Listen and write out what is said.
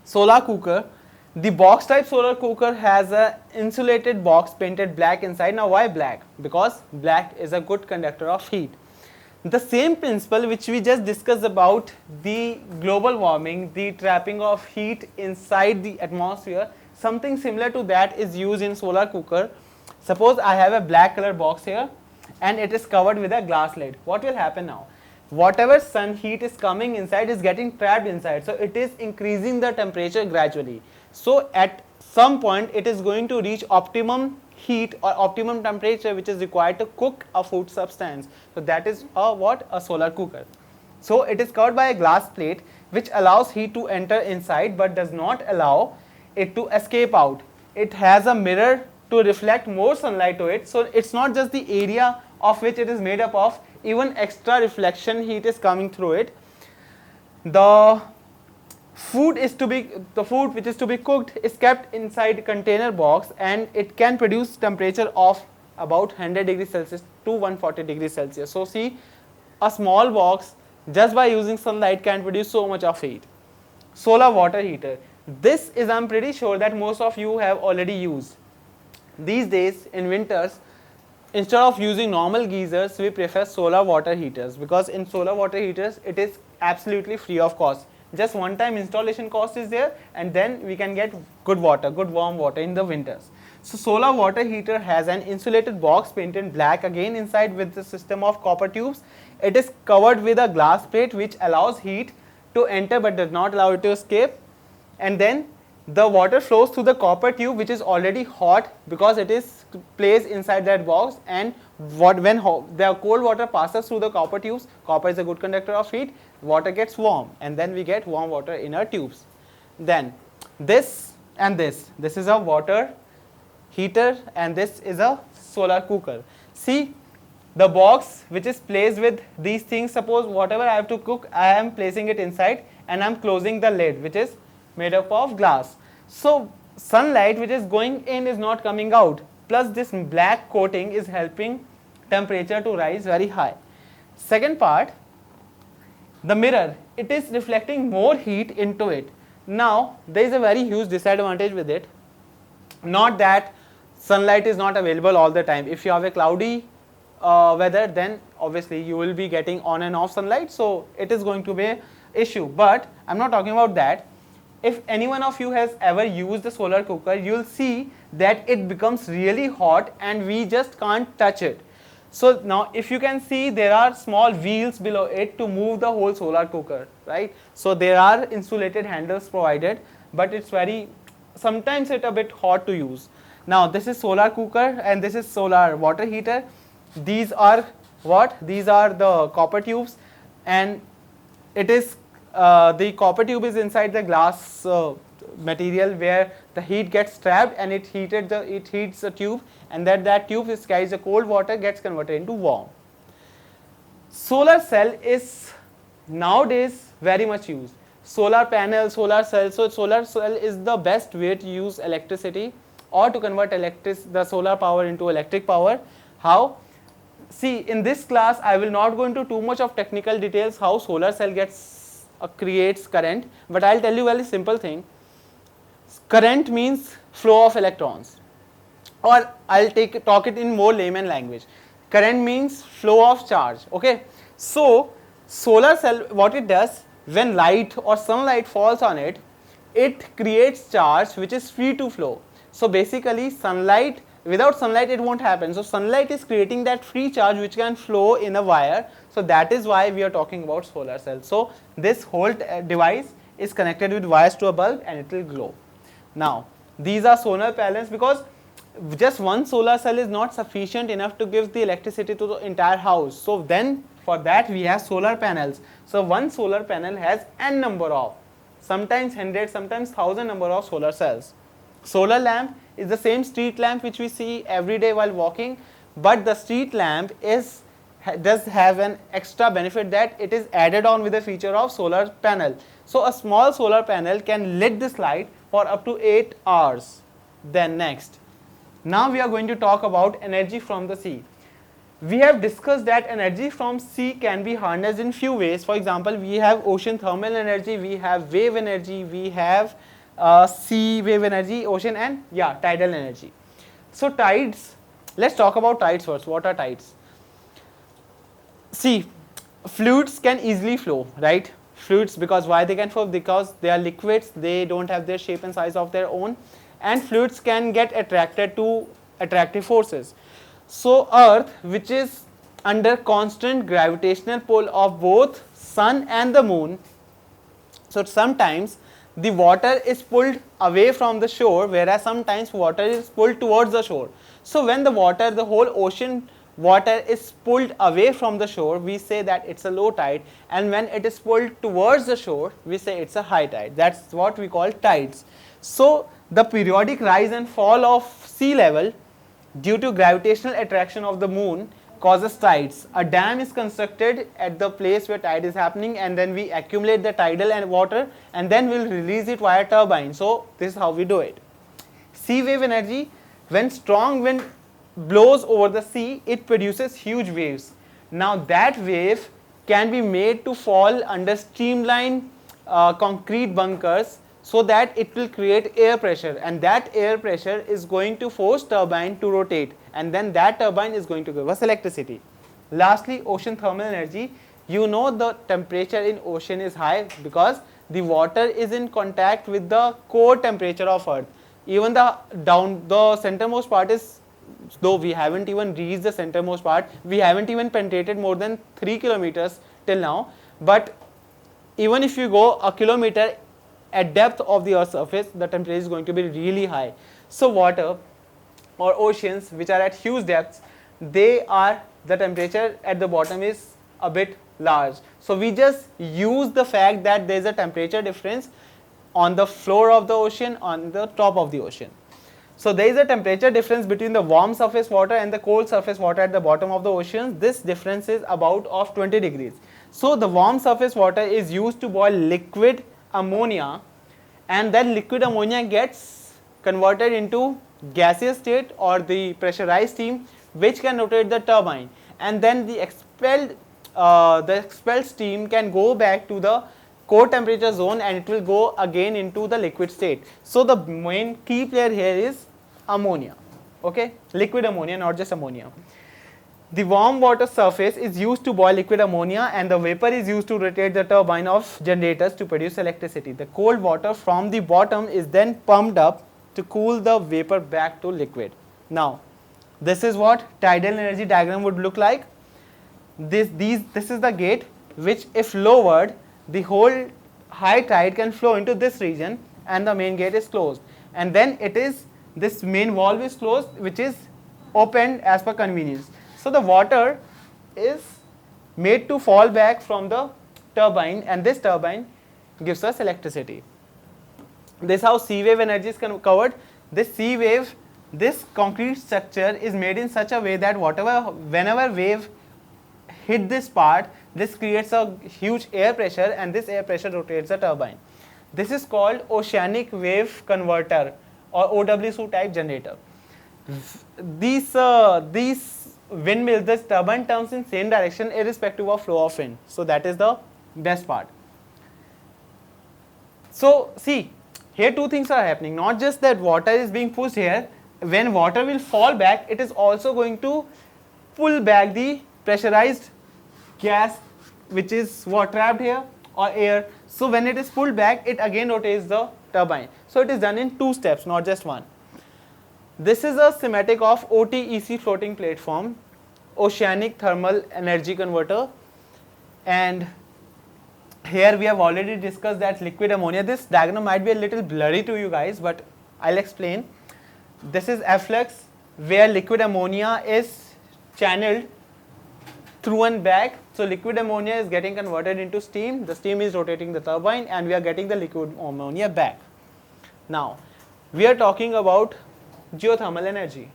Solar cooker. The box type solar cooker has a insulated box painted black inside. Now why black? Because black is a good conductor of heat. The same principle which we just discussed about the global warming, the trapping of heat inside the atmosphere, something similar to that is used in solar cooker. Suppose I have a black color box here and it is covered with a glass lid. What will happen now? Whatever sun heat is coming inside is getting trapped inside, so it is increasing the temperature gradually. So at some point it is going to reach optimum heat or optimum temperature which is required to cook a food substance. So that is a solar cooker. So it is covered by a glass plate which allows heat to enter inside but does not allow it to escape out. It has a mirror to reflect more sunlight to it, so it's not just the area of which it is made up of, even extra reflection heat is coming through it. The food which is to be cooked is kept inside a container box, and it can produce temperature of about 100 degrees Celsius to 140 degrees Celsius. So see, a small box just by using sunlight can produce so much of heat. Solar water heater. This is, I'm pretty sure that most of you have already used. These days in winters, instead of using normal geysers, we prefer solar water heaters, because in solar water heaters it is absolutely free of cost. Just one time installation cost is there, and then we can get good warm water in the winters. So solar water heater has an insulated box painted black again inside with the system of copper tubes. It is covered with a glass plate which allows heat to enter but does not allow it to escape. And then the water flows through the copper tube which is already hot because it is placed inside that box, and when the cold water passes through the copper tubes, copper is a good conductor of heat, water gets warm, and then we get warm water in our tubes. Then this and this is a water heater, and this is a solar cooker. See, the box which is placed with these things, suppose whatever I have to cook, I am placing it inside and I am closing the lid which is made up of glass. So sunlight which is going in is not coming out, plus this black coating is helping temperature to rise very high. Second part, the mirror, it is reflecting more heat into it. Now there is a very huge disadvantage with it. Not that sunlight is not available all the time. If you have a cloudy weather, then obviously you will be getting on and off sunlight, so it is going to be an issue. But I'm not talking about that. If any one of you has ever used a solar cooker, you'll see that it becomes really hot and we just can't touch it. So now if you can see, there are small wheels below it to move the whole solar cooker, right? So there are insulated handles provided, but it's sometimes it's a bit hot to use. Now this is solar cooker and this is solar water heater. These are what? These are the copper tubes, and it is the copper tube is inside the glass material where the heat gets trapped and it heats the tube, and that tube carries the cold water, gets converted into warm. Solar cell is nowadays very much used. Solar panel, solar cell. So solar cell is the best way to use electricity or to convert the solar power into electric power. How? See, in this class I will not go into too much of technical details how solar cell creates current, but I'll tell you a very simple thing. Current means flow of electrons, or I'll talk it in more layman language. Current means flow of charge. Okay, so solar cell, what it does, when light or sunlight falls on it, it creates charge which is free to flow. So basically sunlight, without sunlight it won't happen. So sunlight is creating that free charge which can flow in a wire. So that is why we are talking about solar cell. So this whole device is connected with wires to a bulb and it will glow. Now these are solar panels, because just one solar cell is not sufficient enough to give the electricity to the entire house. So then for that we have solar panels. So one solar panel has n number of, sometimes 100, sometimes 1000 number of solar cells. Solar lamp is the same street lamp which we see every day while walking, but the street lamp does have an extra benefit that it is added on with the feature of solar panel. So a small solar panel can lit this light for up to 8 hours. Then next, now we are going to talk about energy from the sea. We have discussed that energy from sea can be harnessed in few ways. For example, we have ocean thermal energy, we have wave energy, we have sea wave energy, ocean, and yeah, tidal energy. So tides, let's talk about tides first. What are tides? See, fluids can easily flow, right? Fluids, because why they can flow? Because they are liquids, they don't have their shape and size of their own, and fluids can get attracted to attractive forces. So earth, which is under constant gravitational pull of both sun and the moon, so sometimes the water is pulled away from the shore, whereas sometimes water is pulled towards the shore. So when the water, the whole ocean water is pulled away from the shore, we say that it's a low tide, and when it is pulled towards the shore, we say it's a high tide. That's what we call tides. So the periodic rise and fall of sea level due to gravitational attraction of the moon causes tides. A dam is constructed at the place where tide is happening, and then we accumulate the tidal and water, and then we'll release it via turbine. So this is how we do it. Sea wave energy, when strong wind blows over the sea, it produces huge waves. Now that wave can be made to fall under streamlined concrete bunkers, so that it will create air pressure, and that air pressure is going to force turbine to rotate, and then that turbine is going to give us electricity. Lastly, ocean thermal energy. You know the temperature in ocean is high because the water is in contact with the core temperature of earth. Even the centermost part is, though we haven't even reached the centermost part, we haven't even penetrated more than 3 kilometers till now, but even if you go a kilometer at depth of the earth's surface, the temperature is going to be really high. So water or oceans which are at huge depths, the temperature at the bottom is a bit large. So we just use the fact that there is a temperature difference on the floor of the ocean, on the top of the ocean. So there is a temperature difference between the warm surface water and the cold surface water at the bottom of the ocean. This difference is about of 20 degrees. So the warm surface water is used to boil liquid ammonia, and then liquid ammonia gets converted into gaseous state or the pressurized steam, which can rotate the turbine, and then the expelled steam can go back to the core temperature zone, and it will go again into the liquid state. So the main key player here is ammonia, okay, liquid ammonia, not just ammonia. The warm water surface is used to boil liquid ammonia, and the vapor is used to rotate the turbine of generators to produce electricity. The cold water from the bottom is then pumped up to cool the vapor back to liquid. Now, this is what tidal energy diagram would look like. This is the gate, which if lowered, the whole high tide can flow into this region, and the main gate is closed. And then this main valve is closed, which is opened as per convenience. So the water is made to fall back from the turbine, and this turbine gives us electricity. This is how sea wave energy is covered. This sea wave, this concrete structure is made in such a way that whenever wave hit this part, this creates a huge air pressure, and this air pressure rotates the turbine. This is called oceanic wave converter or OWSU type generator. These windmills, this turbine turns in same direction irrespective of flow of wind. So that is the best part. So see, here two things are happening. Not just that water is being pushed here. When water will fall back, it is also going to pull back the pressurized gas, which is trapped here, or air. So when it is pulled back, it again rotates the turbine. So it is done in two steps, not just one. This is a schematic of OTEC floating platform, Oceanic Thermal Energy Converter, and here we have already discussed that liquid ammonia. This diagram might be a little blurry to you guys, but I'll explain. This is efflux, where liquid ammonia is channeled through and back. So liquid ammonia is getting converted into steam, the steam is rotating the turbine, and we are getting the liquid ammonia back. Now, we are talking about geothermal energy.